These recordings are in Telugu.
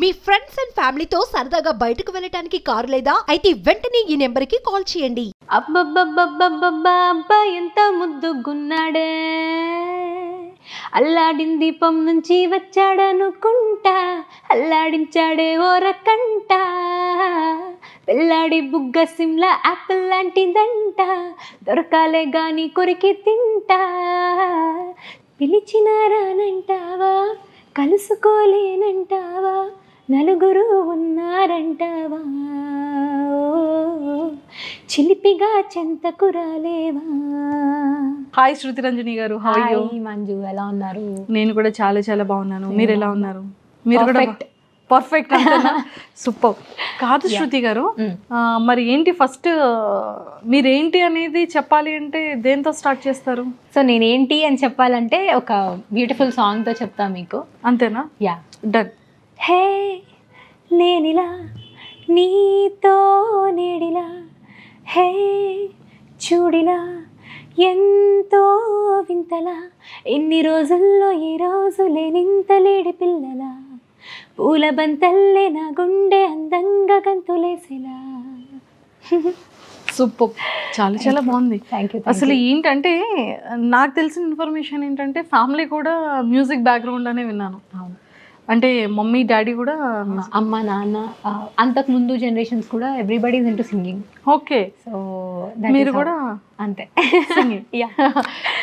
మీ ఫ్రెండ్స్ అండ్ ఫ్యామిలీతో సరదాగా బయటకు వెళ్ళడానికి కారు లేదా అయితే వెంటనే ఈ నెంబర్కి కాల్ చేయండి. అబ్బబ్బబ్బబ్బబ్బబ్బా అబ్బాయి ఎంత ముద్దుగున్నాడే, అల్లాడిన దీపం నుంచి వచ్చాడనుకుంటా, అల్లాడించాడే ఓరకంట, పెళ్ళాడి బుగ్గ సిమ్లా యాపిల్ లాంటిదంట, దొరకాలే గాని కొరికి తింటా, పిలిచిన రానంటావా కలుసుకోలేనంటావా, నలుగురు ఉన్నారంటావా, చిలిపిగా చెంతకు రాలేవా. హాయ్ శృతి రంజని గారు, హౌ ఆర్ యు? మంజు ఎలా ఉన్నారు? నేను కూడా చాలా చాలా బాగున్నాను. మీరు ఎలా ఉన్నారు? మీరు కూడా పర్ఫెక్ట్ అంతేనా? సూపర్. కాదు శృతి గారు, మరి ఏంటి ఫస్ట్ మీరేంటి అనేది చెప్పాలి అంటే దేంతో స్టార్ట్ చేస్తారు? సో నేనేంటి అని చెప్పాలంటే ఒక బ్యూటిఫుల్ సాంగ్తో చెప్తా మీకు. అంతేనా? Yeah, done. హే నేనిలా నీతో నేడిలా, హే చూడిలా ఎంతో వింతలా, ఎన్ని రోజుల్లో ఈ రోజు లేనింత లేడి పిల్లల, పూల బంతల్లే నా గుండె అందంగా గంతులేసేలా. సూపర్, చాలా చాలా బాగుంది. Thank you. అసలు ఏంటంటే నాకు తెలిసిన ఇన్ఫర్మేషన్ ఏంటంటే ఫ్యామిలీ కూడా మ్యూజిక్ బ్యాక్గ్రౌండ్ అనే విన్నాను. అవును, అంటే మమ్మీ డాడీ కూడా, అమ్మ నాన్న, అంతకు ముందు జనరేషన్స్ కూడా everybody is into singing. Okay. So మీరు కూడా అంతే. సింగింగ్.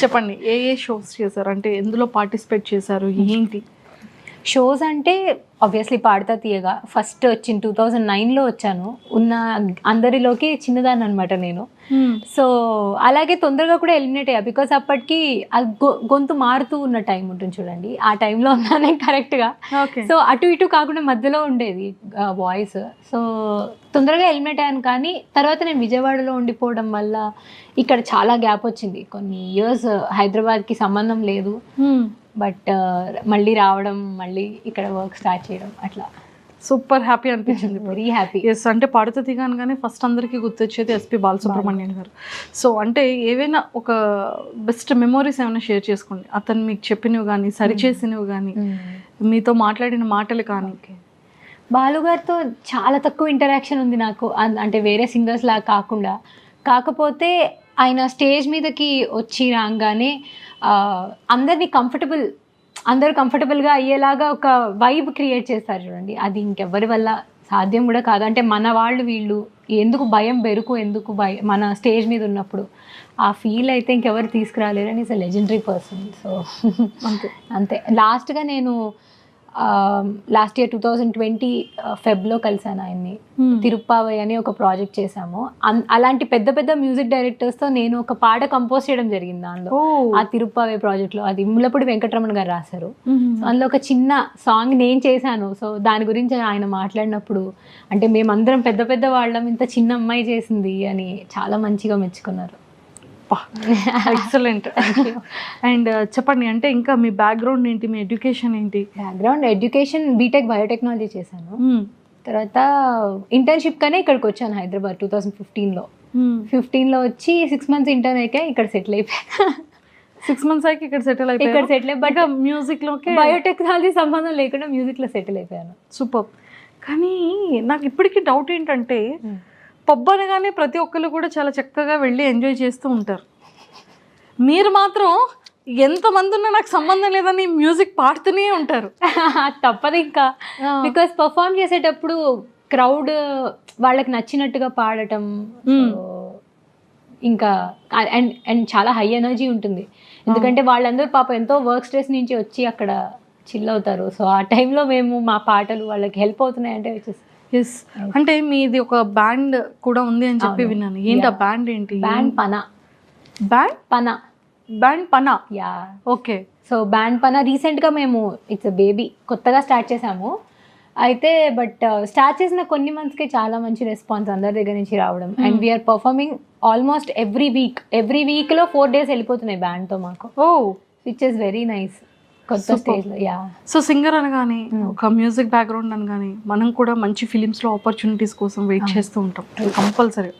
చెప్పండి, ఏ ఏ షోస్ చేశారు, అంటే ఎందులో పార్టిసిపేట్ చేశారు, ఏంటి? షోస్ అంటే ఆబ్వియస్లీ పాడతా తీయగా ఫస్ట్ వచ్చిన 2009లో వచ్చాను. ఉన్న అందరిలోకి చిన్నదాన్ని అనమాట నేను. సో అలాగే తొందరగా కూడా ఎలిమినేట్ అయ్యా, బికాస్ అప్పటికి అది గొంతు మారుతూ ఉన్న టైం ఉంటుంది చూడండి, ఆ టైంలో ఉన్నానే కరెక్ట్గా. సో అటు ఇటు కాకుండా మధ్యలో ఉండేది వాయిస్. సో తొందరగా ఎలిమినేట్ అయ్యాను. కానీ తర్వాత నేను విజయవాడలో ఉండిపోవడం వల్ల ఇక్కడ చాలా గ్యాప్ వచ్చింది, కొన్ని ఇయర్స్ హైదరాబాద్కి సంబంధం లేదు. బట్ మళ్ళీ రావడం, మళ్ళీ ఇక్కడ వర్క్ స్టార్ట్ చేయడం, అట్లా సూపర్ హ్యాపీ అనిపించింది. Very happy. ఎస్, అంటే పాడుతూ దిగాను ఫస్ట్ అందరికీ గుర్తొచ్చేది ఎస్పి బాలసుబ్రహ్మణ్యం గారు. సో అంటే ఏవైనా ఒక బెస్ట్ మెమోరీస్ ఏమైనా షేర్ చేసుకోండి, అతను మీకు చెప్పినవి కానీ, సరిచేసినవి కానీ, మీతో మాట్లాడిన మాటలు కానీ. బాలుగారితో చాలా తక్కువ ఇంటరాక్షన్ ఉంది నాకు, అంటే వేరే సింగర్స్ లాగా కాకుండా. కాకపోతే ఆయన స్టేజ్ మీదకి వచ్చి రాగానే అందరినీ అందరూ కంఫర్టబుల్గా అయ్యేలాగా ఒక వైబ్ క్రియేట్ చేస్తారు చూడండి, అది ఇంకెవ్వరి వల్ల సాధ్యం కూడా కాదు. అంటే మన వాళ్ళు వీళ్ళు ఎందుకు భయం బెరుకు, ఎందుకు మన స్టేజ్ మీద ఉన్నప్పుడు ఆ ఫీల్ అయితే ఇంకెవరు తీసుకురాలేరు. అని is a legendary person. So అంతే. లాస్ట్గా నేను లాస్ట్ ఇయర్ 2020 ఫెబ్లో కలిసాను ఆయన్ని. తిరుప్పావై అని ఒక ప్రాజెక్ట్ చేశాము. అలాంటి పెద్ద పెద్ద మ్యూజిక్ డైరెక్టర్స్తో నేను ఒక పాట కంపోజ్ చేయడం జరిగింది దానిలో, ఆ తిరుప్పావై ప్రాజెక్ట్లో. అది ముల్లపూడి వెంకటరమణ గారు రాశారు. అందులో ఒక చిన్న సాంగ్ నేను చేశాను. సో దాని గురించి ఆయన మాట్లాడినప్పుడు, అంటే మేమందరం పెద్ద పెద్ద వాళ్ళం, ఇంత చిన్న అమ్మాయి చేసింది అని చాలా మంచిగా మెచ్చుకున్నారు. ఎక్సలెంట్. అండ్ చెప్పండి, అంటే ఇంకా మీ బ్యాక్గ్రౌండ్ ఏంటి, మీ ఎడ్యుకేషన్ ఏంటి? బ్యాక్గ్రౌండ్ ఎడ్యుకేషన్ బీటెక్ బయోటెక్నాలజీ చేశాను. తర్వాత ఇంటర్న్షిప్ కానీ ఇక్కడికి వచ్చాను హైదరాబాద్ 2015లో. 15లో వచ్చి 6 months ఇంటర్న్ అయితే ఇక్కడ సెటిల్ అయిపోయాను. 6 months అయ్యి ఇక్కడ సెటిల్ అయిపోయాను. బట్ మ్యూజిక్లోకి బయోటెక్నాలజీ సంబంధం లేకుండా మ్యూజిక్లో సెటిల్ అయిపోయాను. సూపర్. కానీ నాకు ఇప్పటికీ డౌట్ ఏంటంటే, పబ్ అనగానే ప్రతి ఒక్కరు కూడా చాలా చక్కగా వెళ్ళి ఎంజాయ్ చేస్తూ ఉంటారు, మీరు మాత్రం ఎంతమంది ఉన్నా నాకు సంబంధం లేదని మ్యూజిక్ పాడుతూనే ఉంటారు. తప్పదు ఇంకా, బికాస్ పర్ఫామ్ చేసేటప్పుడు క్రౌడ్ వాళ్ళకి నచ్చినట్టుగా పాడటం, ఇంకా అండ్ చాలా హై ఎనర్జీ ఉంటుంది. ఎందుకంటే వాళ్ళందరూ పాపం ఎంతో వర్క్ స్ట్రెస్ నుంచి వచ్చి అక్కడ చిల్ అవుతారు. సో ఆ టైంలో మేము మా పాటలు వాళ్ళకి హెల్ప్ అవుతున్నాయి అంటే ఎస్. అంటే మీది ఒక బ్యాండ్ కూడా ఉంది అని చెప్పి విన్నాను, ఏంటి ఆ బ్యాండ్ ఏంటి? బ్యాండ్ పనా. బ్యాండ్ పనా. Yeah, okay. సో బ్యాండ్ పనా రీసెంట్గా మేము, ఇట్స్ బేబీ, కొత్తగా స్టార్ట్ చేసాము. అయితే బట్ స్టార్ట్ చేసిన కొన్ని మంత్స్కి చాలా మంచి రెస్పాన్స్ అందరి దగ్గర నుంచి రావడం. And we are performing almost every వీక్లో 4 days వెళ్ళిపోతున్నాయి బ్యాండ్తో మాకు. Which is very nice. కొత్త స్టేజ్లో. యా. సో సింగర్ అనగానే, ఒక మ్యూజిక్ బ్యాక్గ్రౌండ్ అనగానే మనం కూడా మంచి ఫిలిమ్స్లో ఆపర్చునిటీస్ కోసం వెయిట్ చేస్తూ ఉంటాం కంపల్సరీ.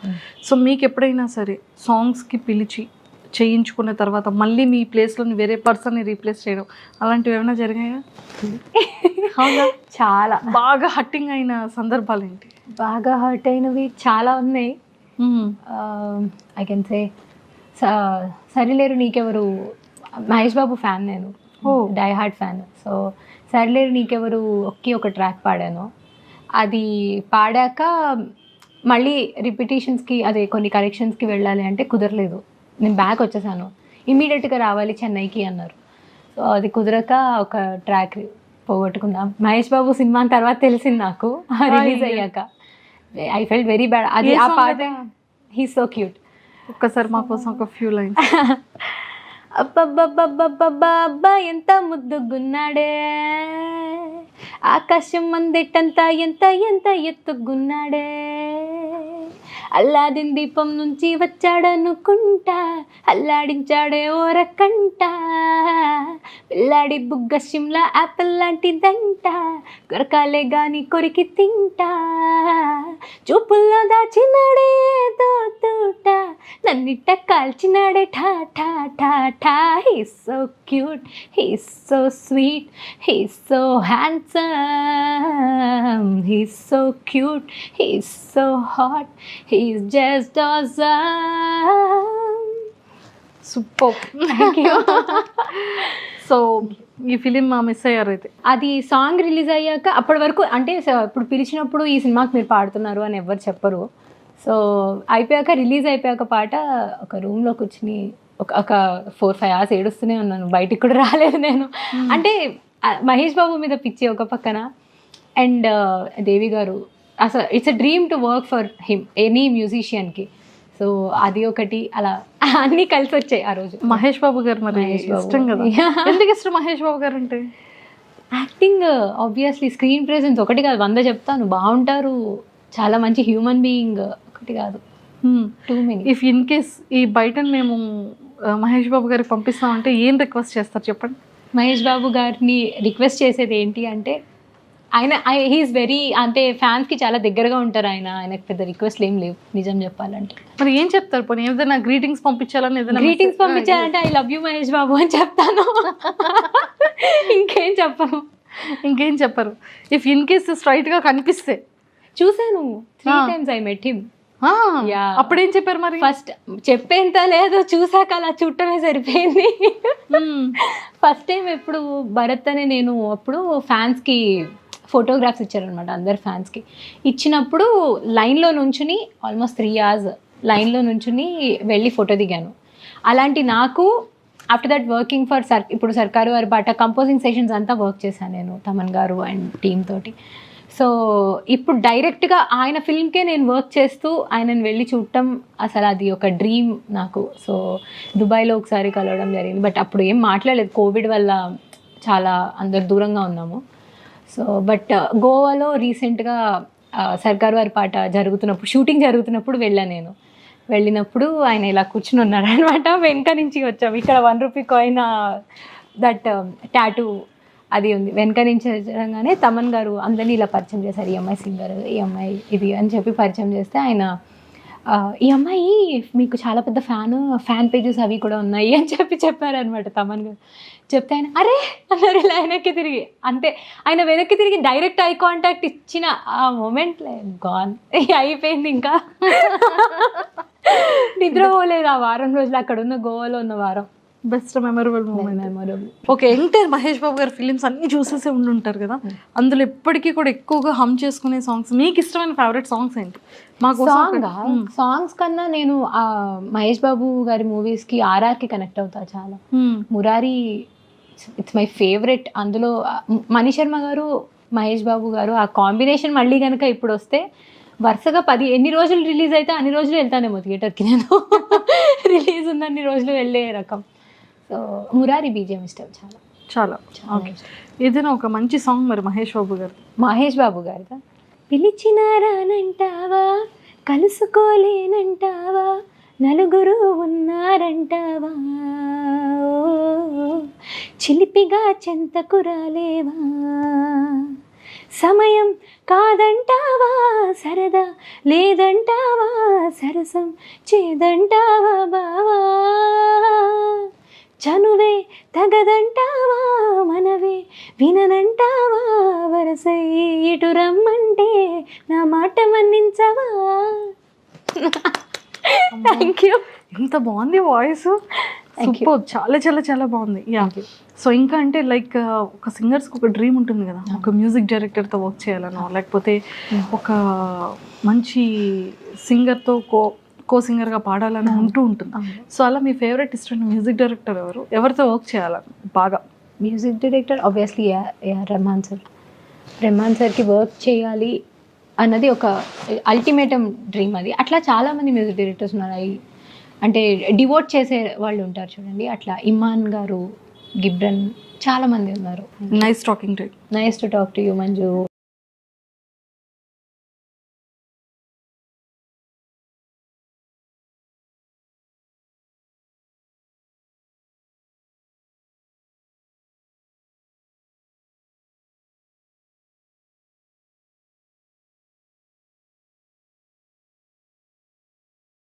సో మీకు ఎప్పుడైనా సరే సాంగ్స్కి పిలిచి చేయించుకున్న తర్వాత మళ్ళీ మీ ప్లేస్లో వేరే పర్సన్ని రీప్లేస్ చేయడం అలాంటివి ఏమైనా జరిగాయా? అవునా? చాలా బాగా హట్టింగ్ అయిన సందర్భాలు ఏంటి? బాగా హర్ట్ అయినవి చాలా ఉన్నాయి. I can say Sarileru Neekevvaru Mahesh Babu fan నేను, die hard fan. So Sarileru Neekevvaru ఒక ట్రాక్ పాడాను. అది పాడాక మళ్ళీ రిపిటేషన్స్కి అదే కొన్ని కరెక్షన్స్కి వెళ్ళాలి అంటే కుదరలేదు. నేను బ్యాక్ వచ్చేసాను, ఇమీడియట్గా రావాలి చెన్నైకి అన్నారు. సో అది కుదరక ఒక ట్రాక్ పోగొట్టుకున్నా. మహేష్ బాబు సినిమా తర్వాత తెలిసింది నాకు రిలీజ్ అయ్యాక. I felt very bad. అది ఆ పాట హీ సో క్యూట్. ఒక్కసారి మా కోసం ఒక ఫ్యూ లైన్స్. అబ్బబ్బబ్బబ్బబ్బబ్బా అబ్బా ఎంత ముద్దుగున్నాడే, ఆకాశం మందెట్టంతా ఎంత ఎంత ఎత్తుగున్నాడే, అల్లాదిన్ దీపం నుంచి వచ్చాడనుకుంటా, అల్లాడించాడే ఓరకంట, పిల్లాడి బుగ్గ షిమ్లా యాపిల్ లాంటిదంట, కొరకాలే గాని కొరికి తింటా, చూపుల్లో దాచినాడే ఏదో తూట, నన్నిట్ట కాల్చినాడే ఠా ఠా ఠా ఠా. He's so cute, he's so sweet, he's so handsome, he's so cute, he's so hot, he's just awesome. Super, thank you. So ఈ ఫిలిం మిస్ అయ్యారు అయితే? అది సాంగ్ రిలీజ్ అయ్యాక అప్పటి వరకు అంటే ఇప్పుడు పిలిచినప్పుడు ఈ సినిమాకి మీరు పాడుతున్నారు అని ఎవరు చెప్పరు. సో అయిపోయాక రిలీజ్ అయిపోయాక పాట ఒక రూమ్లో కూర్చుని ఒక 4-5 hours ఏడుస్తూనే ఉన్నాను, బయటికి కూడా రాలేదు నేను. అంటే మహేష్ బాబు మీద పిచ్చి ఒక పక్కన, అండ్ దేవి గారు అసలు it's a dream to work for him, any మ్యూజిషియన్కి. సో అది ఒకటి, అలా అన్నీ కలిసి వచ్చాయి ఆ రోజు. మహేష్ బాబు గారు మరి ఇష్టం కదా? ఎందుకు ఇష్టం మహేష్ బాబు గారు అంటే? యాక్టింగ్ ఆబ్వియస్లీ, స్క్రీన్ ప్రెజెన్స్ ఒకటి కాదు 100 చెప్తాను. బాగుంటారు, చాలా మంచి హ్యూమన్ బీయింగ్, ఒకటి కాదు too many. If in case ఈ బయట మేము మహేష్ బాబు గారికి పంపిస్తామంటే ఏం రిక్వెస్ట్ చేస్తారు చెప్పండి? మహేష్ బాబు గారిని రిక్వెస్ట్ చేసేది ఏంటి అంటే, హీఈస్ వెరీ అంటే ఫ్యాన్స్కి చాలా దగ్గరగా ఉంటారు ఆయన. ఆయనకు పెద్ద రిక్వెస్ట్లు ఏం లేవు నిజం చెప్పాలంటే. మరి ఏం చెప్తారు? పోనీ ఏదైనా గ్రీటింగ్స్ పంపించాలని, ఏదైనా గ్రీటింగ్స్ పంపించాలంటే I love you Mahesh Babu అని చెప్తాను, ఇంకేం చెప్పను. ఇంకేం చెప్పరు? ఇఫ్ ఇన్ కేస్ స్ట్రైట్గా కనిపిస్తే? చూసాను 3 times ఐ మెట్ హిమ్. అప్పుడేం చెప్పారు మరి? ఫస్ట్ చెప్పేంత లేదు, చూసాక అలా చూడటమే సరిపోయింది. ఫస్ట్ టైం ఎప్పుడు భరత్ అని నేను అప్పుడు ఫ్యాన్స్కి ఫోటోగ్రాఫ్స్ ఇచ్చారనమాట, అందరు ఫ్యాన్స్కి ఇచ్చినప్పుడు లైన్లో నుంచుని ఆల్మోస్ట్ 3 hours లైన్లో నుంచుని వెళ్ళి ఫోటో దిగాను. అలాంటి నాకు ఆఫ్టర్ దట్ వర్కింగ్ ఫర్ ఇప్పుడు సర్కారు వారి పాట కంపోజింగ్ సెషన్స్ అంతా వర్క్ చేశాను నేను తమన్ గారు అండ్ టీమ్ తోటి. సో ఇప్పుడు డైరెక్ట్గా ఆయన ఫిల్మ్కే నేను వర్క్ చేస్తూ ఆయనను వెళ్ళి చూడటం అసలు అది ఒక డ్రీమ్ నాకు. సో దుబాయ్లో ఒకసారి కలవడం జరిగింది, బట్ అప్పుడు ఏం మాట్లాడలేదు, కోవిడ్ వల్ల చాలా అందరు దూరంగా ఉన్నాము. సో బట్ గోవాలో రీసెంట్గా సర్కారు వారి పాట జరుగుతున్నప్పుడు, షూటింగ్ జరుగుతున్నప్పుడు వెళ్ళాను నేను. వెళ్ళినప్పుడు ఆయన ఇలా కూర్చుని ఉన్నారు అనమాట, వెనక నుంచి వచ్చాము. ఇక్కడ 1 rupee కాయిన్ దట్ టాటూ అది ఉంది, వెనక నుంచి వచ్చగానే తమన్ గారు అందరినీ ఇలా పరిచయం చేశారు, ఈ అమ్మాయి సింగర్, ఈ అమ్మాయి ఇది అని చెప్పి పరిచయం చేస్తే ఆయన ఈ అమ్మాయి మీకు చాలా పెద్ద ఫ్యాన్ పేజెస్ అవి కూడా ఉన్నాయి అని చెప్పారనమాట తమన్ గారు. చెప్తే ఆయన అరే అన్నారు ఇలా వెనక్కి తిరిగి, అంతే ఆయన వెనక్కి తిరిగి డైరెక్ట్ ఐ కాంటాక్ట్ ఇచ్చిన ఆ మూమెంట్ గాన్ అయిపోయింది. ఇంకా నిద్రపోలేదు ఆ వారం రోజులు, అక్కడ ఉన్న గోవాలో ఉన్న వారం. Best memorable moment. Okay, entire Mahesh Babu గారి ఫిలిమ్స్ అన్నీ చూసేసే ఉండుంటారు కదా, అందులో ఎప్పటికీ కూడా ఎక్కువగా హమ్ చేసుకునే సాంగ్స్, మీకు ఇష్టమైన ఫేవరెట్ సాంగ్స్ ఏంటి? మాకు సాంగ్స్ కన్నా నేను మహేష్ బాబు గారి మూవీస్కి RRకి కనెక్ట్ అవుతా చాలా. Murari it's my favourite. అందులో మణి శర్మ గారు మహేష్ బాబు గారు ఆ కాంబినేషన్ మళ్ళీ కనుక ఇప్పుడు వస్తే వరుసగా ఎన్ని రోజులు రిలీజ్ అయితే అన్ని రోజులు వెళ్తానేమో థియేటర్కి నేను. రిలీజ్ ఉన్న అన్ని రోజులు వెళ్ళే రకం. సో మురారి బీజిఎం ఇష్టం చాలా చాలా. ఓకే, ఏదైనా ఒక మంచి సాంగ్ మరి మహేష్ బాబు గారిదా? పిలిచిన రానంటావా, కలుసుకోలేనంటావా, నలుగురు ఉన్నారంటావా, చిలిపిగా చెంతకు రాలేవా, సమయం కాదంటావా సరదా, లేదంటావా సరసం, చేదంటావా బావా, చనువే తగదంటావా మనవే, విననంటావా వరసై, ఇటు రమ్మంటే నా మాట మన్నించవా. Thank you. ఎంత బాగుంది వాయిస్, సూపర్, చాలా చాలా చాలా బాగుంది. యా, సో ఇంకా అంటే లైక్ ఒక సింగర్స్కి ఒక డ్రీమ్ ఉంటుంది కదా, ఒక మ్యూజిక్ డైరెక్టర్తో వర్క్ చేయాలనో, లేకపోతే ఒక మంచి సింగర్తో కో సింగర్గా పాడాలని ఉంటూ ఉంటుంది. సో అలా మీ ఫేవరెట్ ఇష్టమైన మ్యూజిక్ డైరెక్టర్ ఎవరు, ఎవరితో వర్క్ చేయాలని బాగా? Music director obviously Rahman sir. Rahman సార్కి వర్క్ చేయాలి అన్నది ఒక అల్టిమేటం డ్రీమ్ అది. అట్లా చాలామంది మ్యూజిక్ డైరెక్టర్స్ ఉన్నారు, అంటే డివోట్ చేసే వాళ్ళు ఉంటారు చూడండి, అట్లా ఇమాన్ గారు, గిబ్రన్, చాలామంది ఉన్నారు. Nice talking to you. Nice to talk to you Manju.